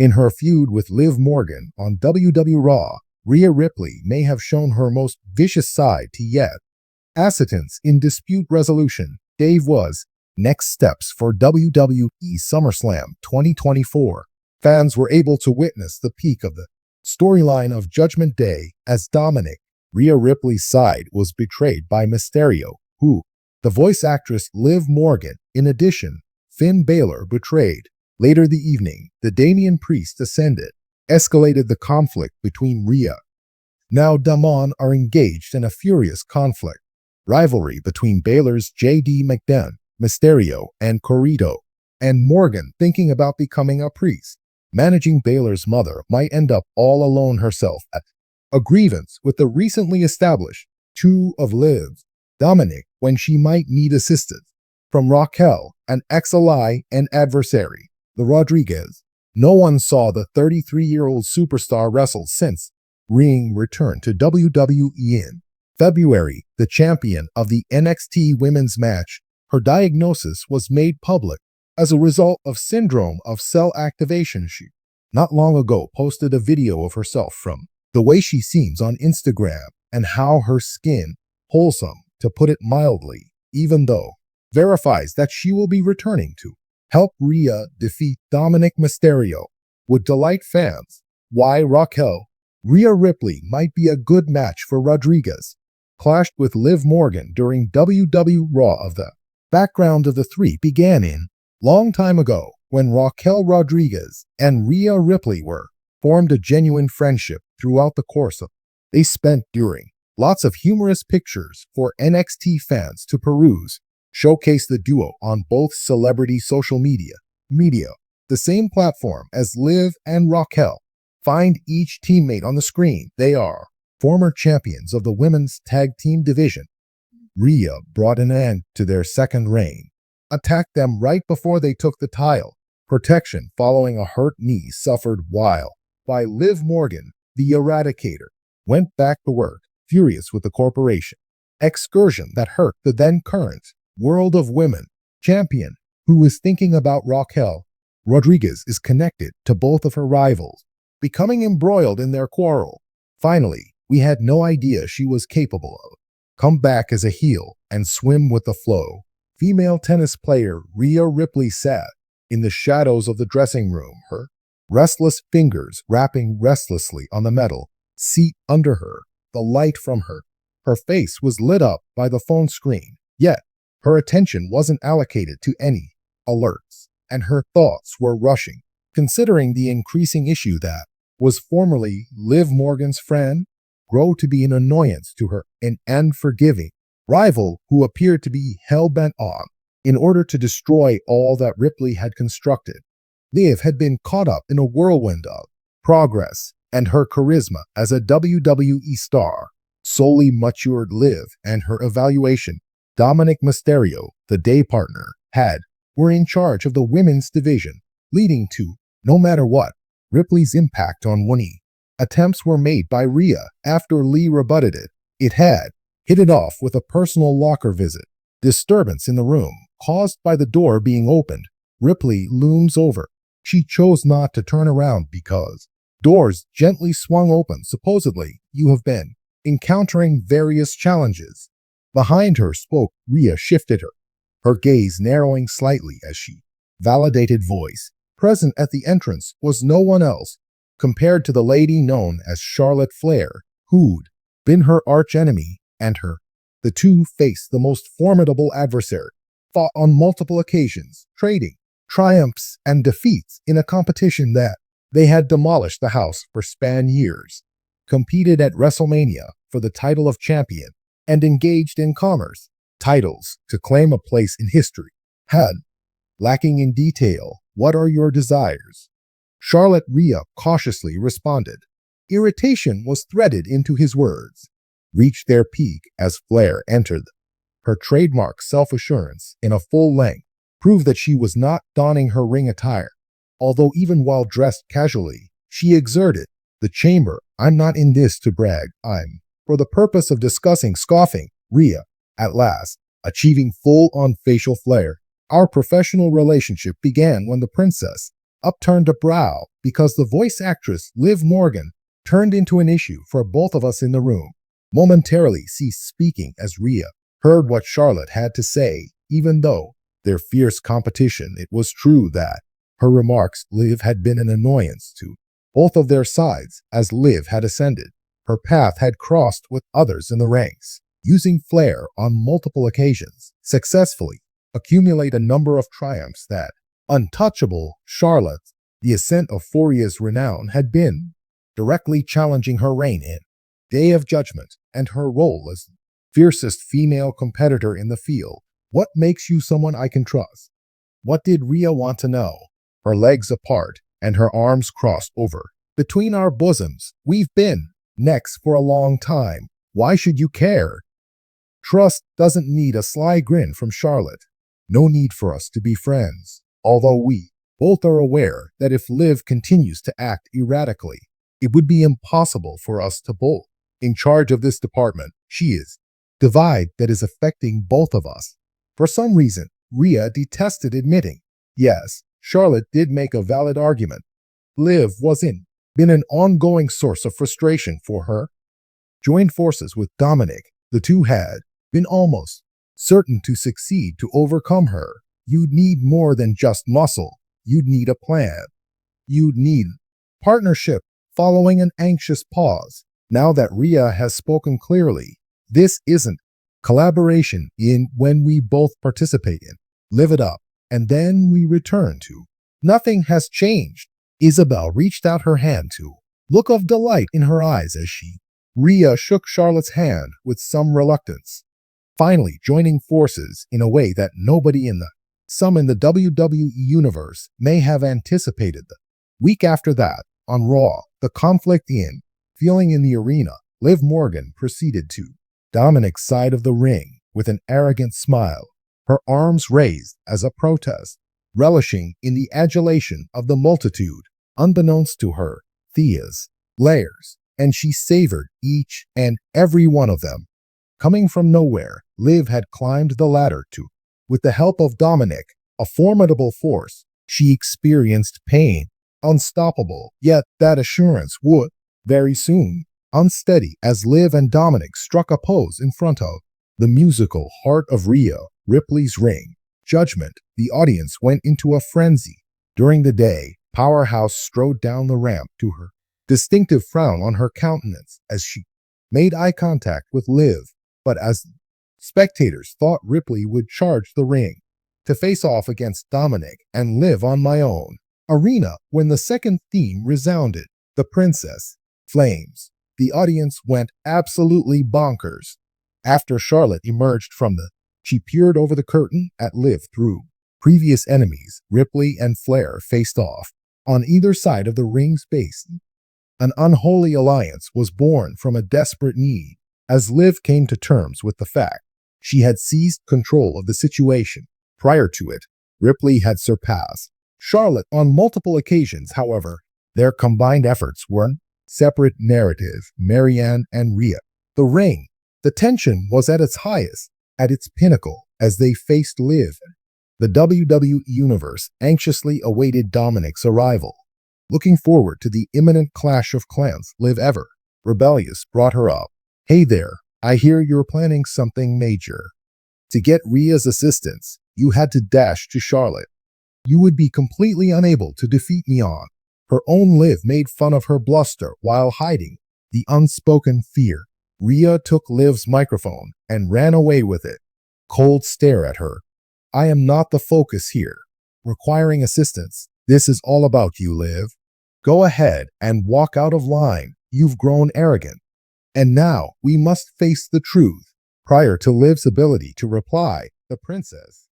In her feud with Liv Morgan on WWE Raw, Rhea Ripley may have shown her most vicious side to yet. Assistance in dispute resolution. Dave was next steps for WWE SummerSlam 2024. Fans were able to witness the peak of the storyline of Judgment Day as Rhea Ripley's side was betrayed by Mysterio, who the voice actress Liv Morgan, in addition, Finn Balor betrayed. Later the evening, the Damian Priest ascended, escalated the conflict between Rhea. Now Damon are engaged in a furious conflict. Rivalry between Balor's J.D. McDonagh, Mysterio, and Corito, and Morgan thinking about becoming a priest. Managing Balor's mother might end up all alone herself at a grievance with the recently established two of Liv's, Dominic, when she might need assistance from Raquel, an ex-ally and adversary, the Rodriguez. No one saw the 33-year-old superstar wrestle since Rhea returned to WWE in February, the champion of the NXT women's match. Her diagnosis was made public as a result of syndrome of cell activation. She, not long ago, posted a video of herself from the way she seems on Instagram and how her skin, wholesome, to put it mildly, even though verifies that she will be returning to help Rhea defeat Dominic Mysterio. Would delight fans. Why Raquel? Rhea Ripley might be a good match for Rodriguez. Clashed with Liv Morgan during WWE Raw of the background of the three began in long time ago when Raquel Rodriguez and Rhea Ripley formed a genuine friendship throughout the course of they spent during. Lots of humorous pictures for NXT fans to peruse showcase the duo on both celebrity social media, the same platform as Liv and Raquel. Find each teammate on the screen. They are former champions of the women's tag team division. Rhea brought an end to their second reign, attacked them right before they took the title protection following a hurt knee suffered while by Liv Morgan, the Eradicator, went back to work, furious with the corporation excursion that hurt the then current World of Women champion, who was thinking about Raquel. Rodriguez is connected to both of her rivals, becoming embroiled in their quarrel. Finally, we had no idea she was capable of come back as a heel and swim with the flow. Female tennis player Rhea Ripley sat in the shadows of the dressing room, her restless fingers wrapping restlessly on the metal seat under her. The light from her face was lit up by the phone screen, yet her attention wasn't allocated to any alerts, and her thoughts were rushing, considering the increasing issue that was formerly Liv Morgan's friend grow to be an annoyance to her, an unforgiving rival who appeared to be hell-bent on in order to destroy all that Ripley had constructed. Liv had been caught up in a whirlwind of progress, and her charisma as a WWE star solely matured Liv and her evaluation. Dominic Mysterio, the day partner, were in charge of the women's division, leading to, no matter what, Ripley's impact on Wwe. Attempts were made by Rhea after Lee rebutted it. It had hit it off with a personal locker visit. Disturbance in the room, caused by the door being opened. Ripley looms over. She chose not to turn around because doors gently swung open. Supposedly, you have been encountering various challenges. Behind her spoke. Rhea shifted her gaze narrowing slightly as she validated voice. Present at the entrance was no one else compared to the lady known as Charlotte Flair, who'd been her archenemy, and her. The two faced the most formidable adversary, fought on multiple occasions, trading triumphs and defeats in a competition that they had demolished the house for span years, competed at WrestleMania for the title of champion, and engaged in commerce titles to claim a place in history. Had lacking in detail, what are your desires? Charlotte. Rhea cautiously responded. Irritation was threaded into his words. Reached their peak as Flair entered. Her trademark self-assurance in a full length proved that she was not donning her ring attire, although even while dressed casually, she exerted the chamber. I'm not in this to brag, I'm for the purpose of discussing scoffing. Rhea, at last, achieving full-on facial flair. Our professional relationship began when the princess upturned a brow because the voice actress Liv Morgan turned into an issue for both of us in the room. Momentarily ceased speaking as Rhea heard what Charlotte had to say. Even though their fierce competition, it was true that her remarks Liv had been an annoyance to both of their sides. As Liv had ascended, her path had crossed with others in the ranks, using flair on multiple occasions, successfully accumulate a number of triumphs that untouchable Charlotte, the ascent of Rhea's renown, had been directly challenging her reign in Day of Judgment and her role as fiercest female competitor in the field. What makes you someone I can trust? What did Rhea want to know? Her legs apart and her arms crossed over between our bosoms. We've been next for a long time. Why should you care? Trust doesn't need a sly grin from Charlotte. No need for us to be friends. Although we both are aware that if Liv continues to act erratically, it would be impossible for us to both in charge of this department. She is divide that is affecting both of us. For some reason, Rhea detested admitting. Yes, Charlotte did make a valid argument. Liv been an ongoing source of frustration for her. Joined forces with Dominic, the two had been almost certain to succeed to overcome her. You'd need more than just muscle. You'd need a plan. You'd need partnership. Following an anxious pause, now that Rhea has spoken clearly, this isn't collaboration in when we both participate in, live it up, and then we return to. Nothing has changed. Isabel reached out her hand to look of delight in her eyes as Rhea shook Charlotte's hand with some reluctance, finally joining forces in a way that nobody in the WWE Universe may have anticipated. The week after that, on Raw, the conflict feeling in the arena, Liv Morgan proceeded to Dominic's side of the ring with an arrogant smile, her arms raised as a protest, relishing in the adulation of the multitude. Unbeknownst to her, Thea's layers, and she savored each and every one of them. Coming from nowhere, Liv had climbed the ladder to, with the help of Dominic, a formidable force. She experienced pain, unstoppable, yet that assurance would, very soon, unsteady as Liv and Dominic struck a pose in front of the musical heart of Rhea, Ripley's ring. Judgment, the audience went into a frenzy. During the day, Powerhouse strode down the ramp to her distinctive frown on her countenance as she made eye contact with Liv, but as spectators thought Ripley would charge the ring to face off against Dominic and Liv on my own arena. When the second theme resounded, the princess, flames, the audience went absolutely bonkers. After Charlotte emerged from she peered over the curtain at Liv through previous enemies. Ripley and Flair faced off on either side of the ring's base. An unholy alliance was born from a desperate need as Liv came to terms with the fact she had seized control of the situation. Prior to it, Ripley had surpassed Charlotte on multiple occasions. However, their combined efforts were separate narrative. Marianne and Rhea. The ring. The tension was at its highest, at its pinnacle, as they faced Liv. The WWE Universe anxiously awaited Dominic's arrival, looking forward to the imminent clash of clans. Liv, ever rebellious, brought her up. Hey there, I hear you're planning something major. To get Rhea's assistance, you had to dash to Charlotte. You would be completely unable to defeat me on her own. Liv made fun of her bluster while hiding the unspoken fear. Rhea took Liv's microphone and ran away with it. Cold stare at her. I am not the focus here. Requiring assistance. This is all about you, Liv. Go ahead and walk out of line. You've grown arrogant. And now we must face the truth. Prior to Liv's ability to reply, the princess